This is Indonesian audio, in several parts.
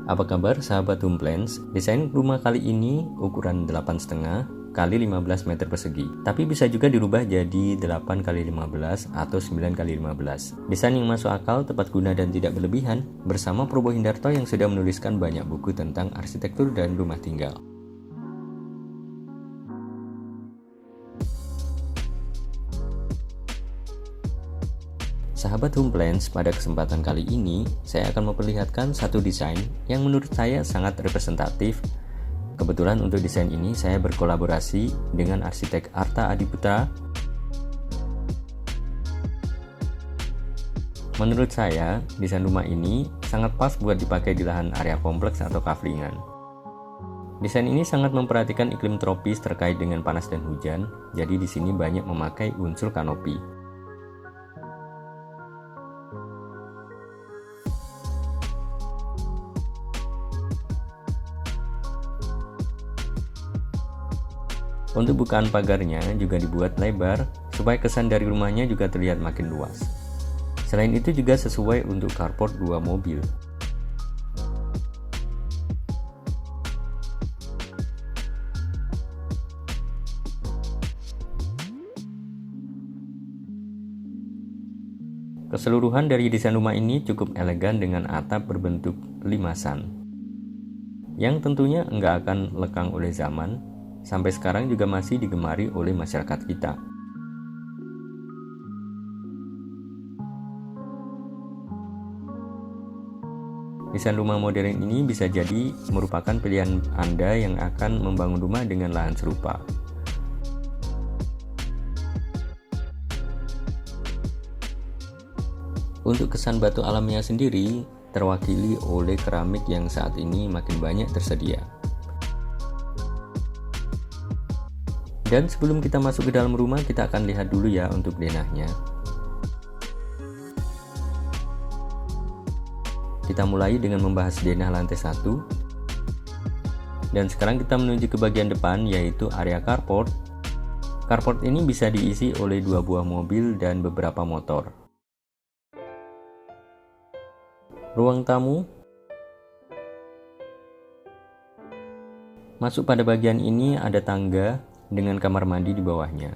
Apa kabar sahabat Homeplans? Desain rumah kali ini ukuran 8,5 kali 15 meter persegi. Tapi bisa juga dirubah jadi 8 kali 15 atau 9 kali 15. Desain yang masuk akal, tepat guna dan tidak berlebihan, bersama Probo Hindarto yang sudah menuliskan banyak buku tentang arsitektur dan rumah tinggal. Sahabat Homeplans, pada kesempatan kali ini saya akan memperlihatkan satu desain yang menurut saya sangat representatif. Kebetulan untuk desain ini saya berkolaborasi dengan arsitek Arta Adiputra. Menurut saya, desain rumah ini sangat pas buat dipakai di lahan area kompleks atau kaflingan. Desain ini sangat memperhatikan iklim tropis terkait dengan panas dan hujan, jadi di sini banyak memakai unsur kanopi. Untuk bukaan pagarnya juga dibuat lebar supaya kesan dari rumahnya juga terlihat makin luas. Selain itu juga sesuai untuk carport 2 mobil. Keseluruhan dari desain rumah ini cukup elegan dengan atap berbentuk limasan, yang tentunya nggak akan lekang oleh zaman. Sampai sekarang juga masih digemari oleh masyarakat kita. Desain rumah modern ini bisa jadi merupakan pilihan Anda yang akan membangun rumah dengan lahan serupa. Untuk kesan batu alamnya sendiri terwakili oleh keramik yang saat ini makin banyak tersedia. Dan sebelum kita masuk ke dalam rumah, kita akan lihat dulu ya untuk denahnya. Kita mulai dengan membahas denah lantai 1. Dan sekarang kita menuju ke bagian depan, yaitu area carport. Carport ini bisa diisi oleh 2 buah mobil dan beberapa motor. Ruang tamu. Masuk pada bagian ini ada tangga dengan kamar mandi di bawahnya.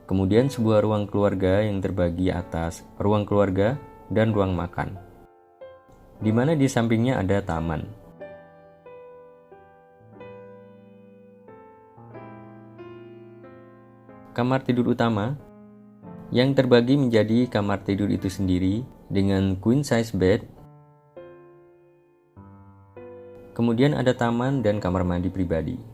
Kemudian sebuah ruang keluarga yang terbagi atas ruang keluarga dan ruang makan, di mana di sampingnya ada taman. Kamar tidur utama yang terbagi menjadi kamar tidur itu sendiri dengan queen size bed. Kemudian ada taman dan kamar mandi pribadi.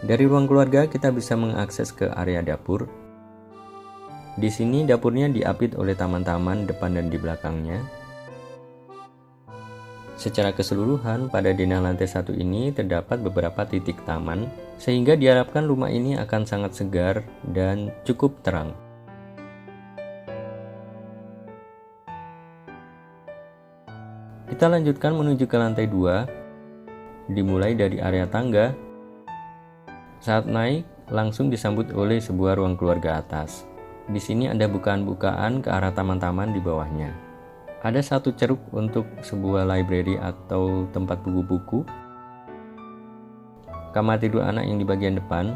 Dari ruang keluarga kita bisa mengakses ke area dapur. Di sini dapurnya diapit oleh taman-taman depan dan di belakangnya. Secara keseluruhan pada denah lantai 1 ini terdapat beberapa titik taman, sehingga diharapkan rumah ini akan sangat segar dan cukup terang. Kita lanjutkan menuju ke lantai 2, dimulai dari area tangga. Saat naik, langsung disambut oleh sebuah ruang keluarga atas. Di sini ada bukaan-bukaan ke arah taman-taman di bawahnya. Ada satu ceruk untuk sebuah library atau tempat buku-buku. Kamar tidur anak yang di bagian depan.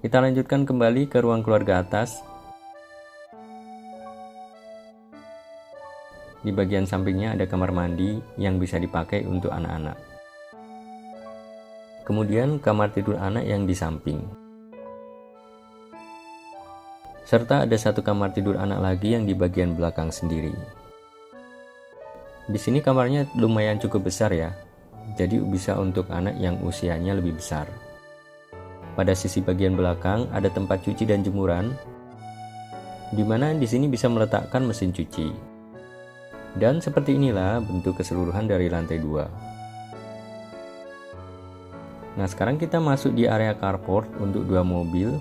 Kita lanjutkan kembali ke ruang keluarga atas. Di bagian sampingnya ada kamar mandi yang bisa dipakai untuk anak-anak. Kemudian kamar tidur anak yang di samping. Serta ada satu kamar tidur anak lagi yang di bagian belakang sendiri. Di sini kamarnya lumayan cukup besar ya. Jadi bisa untuk anak yang usianya lebih besar. Pada sisi bagian belakang ada tempat cuci dan jemuran, di mana di sini bisa meletakkan mesin cuci. Dan seperti inilah bentuk keseluruhan dari lantai 2. Nah, sekarang kita masuk di area carport untuk 2 mobil.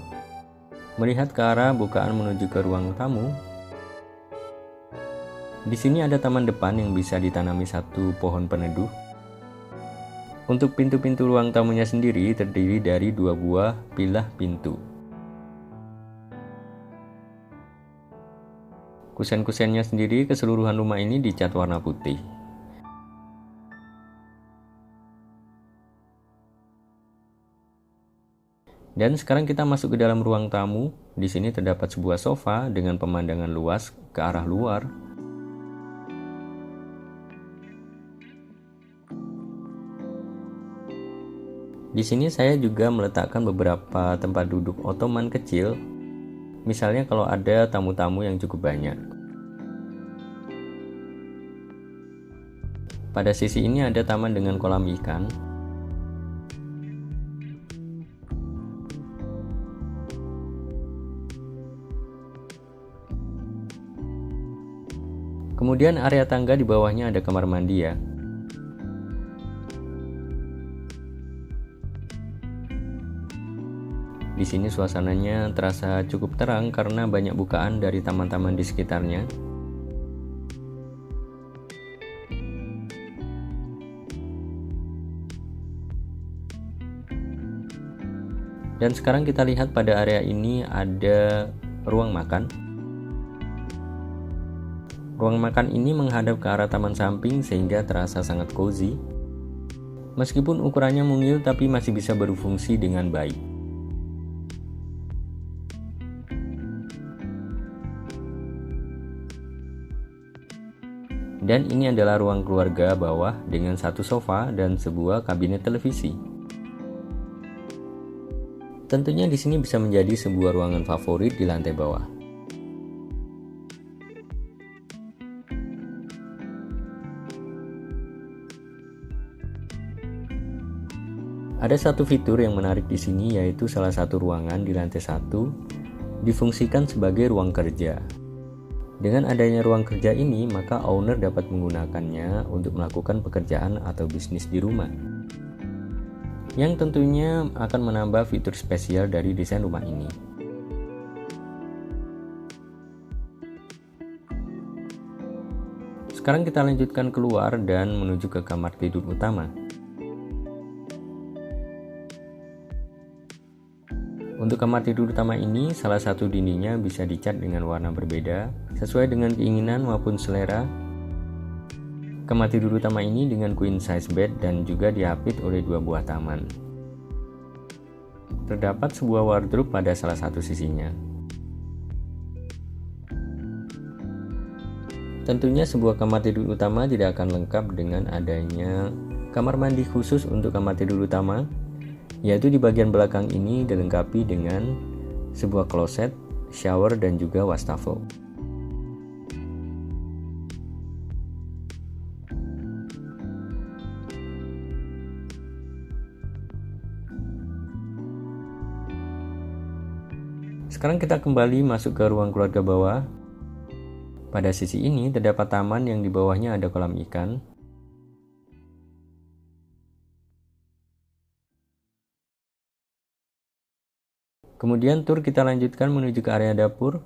Melihat ke arah bukaan menuju ke ruang tamu. Di sini ada taman depan yang bisa ditanami satu pohon peneduh. Untuk pintu-pintu ruang tamunya sendiri terdiri dari 2 buah pilah pintu. Kusen-kusennya sendiri keseluruhan rumah ini dicat warna putih. Dan sekarang kita masuk ke dalam ruang tamu. Di sini terdapat sebuah sofa dengan pemandangan luas ke arah luar. Di sini saya juga meletakkan beberapa tempat duduk ottoman kecil. Misalnya kalau ada tamu-tamu yang cukup banyak. Pada sisi ini ada taman dengan kolam ikan. Kemudian area tangga di bawahnya ada kamar mandi ya. Di sini suasananya terasa cukup terang karena banyak bukaan dari taman-taman di sekitarnya. Dan sekarang kita lihat pada area ini ada ruang makan. Ruang makan ini menghadap ke arah taman samping sehingga terasa sangat cozy. Meskipun ukurannya mungil tapi masih bisa berfungsi dengan baik. Dan ini adalah ruang keluarga bawah dengan satu sofa dan sebuah kabinet televisi. Tentunya di sini bisa menjadi sebuah ruangan favorit di lantai bawah. Ada satu fitur yang menarik di sini yaitu salah satu ruangan di lantai 1 difungsikan sebagai ruang kerja. Dengan adanya ruang kerja ini, maka owner dapat menggunakannya untuk melakukan pekerjaan atau bisnis di rumah. Yang tentunya akan menambah fitur spesial dari desain rumah ini. Sekarang kita lanjutkan keluar dan menuju ke kamar tidur utama. Untuk kamar tidur utama ini, salah satu dindingnya bisa dicat dengan warna berbeda, sesuai dengan keinginan maupun selera. Kamar tidur utama ini dengan queen size bed dan juga diapit oleh 2 buah taman. Terdapat sebuah wardrobe pada salah satu sisinya. Tentunya sebuah kamar tidur utama tidak akan lengkap dengan adanya kamar mandi khusus untuk kamar tidur utama, yaitu di bagian belakang ini dilengkapi dengan sebuah kloset, shower, dan juga wastafel. Sekarang kita kembali masuk ke ruang keluarga bawah. Pada sisi ini terdapat taman yang di bawahnya ada kolam ikan. Kemudian tur kita lanjutkan menuju ke area dapur.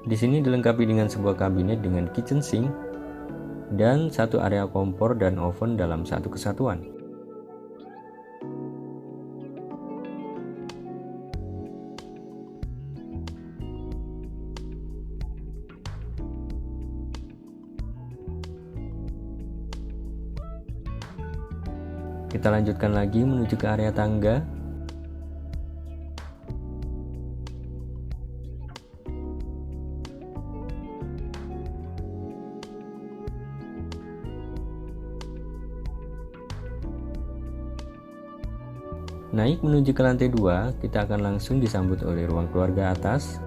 Di sini dilengkapi dengan sebuah kabinet dengan kitchen sink dan satu area kompor dan oven dalam satu kesatuan. Kita lanjutkan lagi menuju ke area tangga. Naik menuju ke lantai 2, kita akan langsung disambut oleh ruang keluarga atas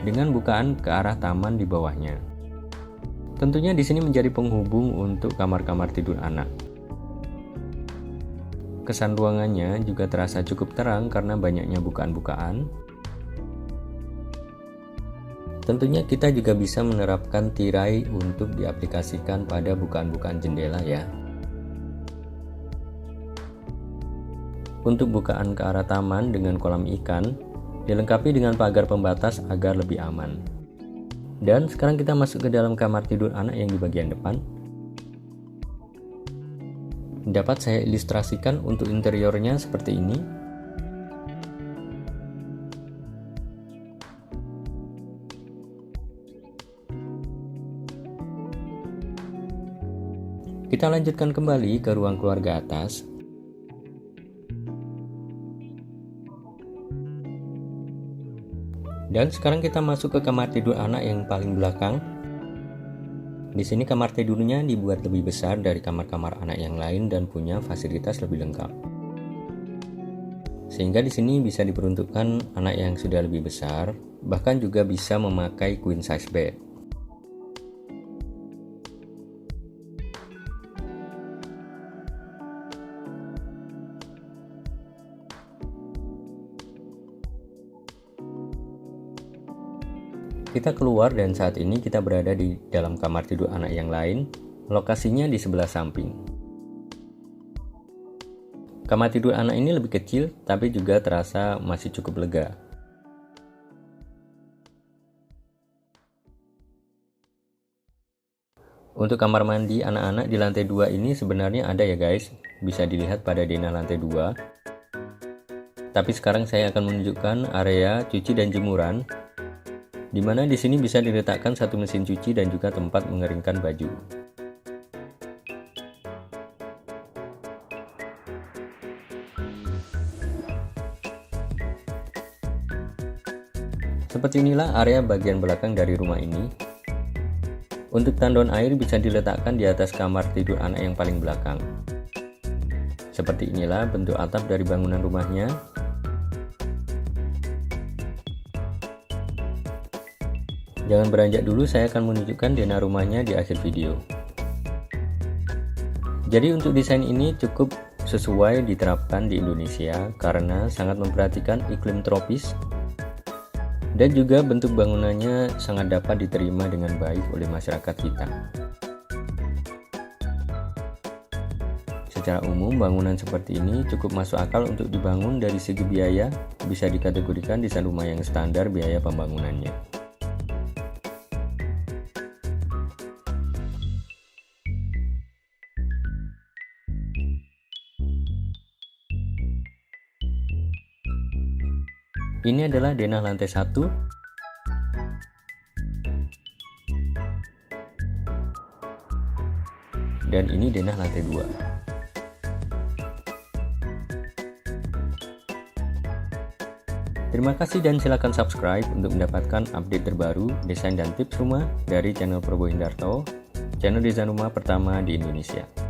dengan bukaan ke arah taman di bawahnya. Tentunya di sini menjadi penghubung untuk kamar-kamar tidur anak. Kesan ruangannya juga terasa cukup terang karena banyaknya bukaan-bukaan. Tentunya kita juga bisa menerapkan tirai untuk diaplikasikan pada bukaan-bukaan jendela ya. Untuk bukaan ke arah taman dengan kolam ikan, dilengkapi dengan pagar pembatas agar lebih aman. Dan sekarang kita masuk ke dalam kamar tidur anak yang di bagian depan. Dapat saya ilustrasikan untuk interiornya seperti ini. Kita lanjutkan kembali ke ruang keluarga atas. Dan sekarang kita masuk ke kamar tidur anak yang paling belakang. Di sini kamar tidurnya dibuat lebih besar dari kamar-kamar anak yang lain dan punya fasilitas lebih lengkap. Sehingga di sini bisa diperuntukkan anak yang sudah lebih besar, bahkan juga bisa memakai queen size bed. Kita keluar dan saat ini kita berada di dalam kamar tidur anak yang lain, lokasinya di sebelah samping. Kamar tidur anak ini lebih kecil, tapi juga terasa masih cukup lega. Untuk kamar mandi anak-anak di lantai 2 ini sebenarnya ada ya guys, bisa dilihat pada denah lantai 2. Tapi sekarang saya akan menunjukkan area cuci dan jemuran, di mana di sini bisa diletakkan satu mesin cuci dan juga tempat mengeringkan baju. Seperti inilah area bagian belakang dari rumah ini. Untuk tandon air bisa diletakkan di atas kamar tidur anak yang paling belakang. Seperti inilah bentuk atap dari bangunan rumahnya. Jangan beranjak dulu, saya akan menunjukkan denah rumahnya di akhir video. Jadi untuk desain ini cukup sesuai diterapkan di Indonesia karena sangat memperhatikan iklim tropis dan juga bentuk bangunannya sangat dapat diterima dengan baik oleh masyarakat kita. Secara umum bangunan seperti ini cukup masuk akal untuk dibangun. Dari segi biaya bisa dikategorikan desain rumah yang standar biaya pembangunannya. Ini adalah denah lantai 1. Dan ini denah lantai 2. Terima kasih dan silakan subscribe untuk mendapatkan update terbaru desain dan tips rumah dari channel Probo Indarto, channel desain rumah pertama di Indonesia.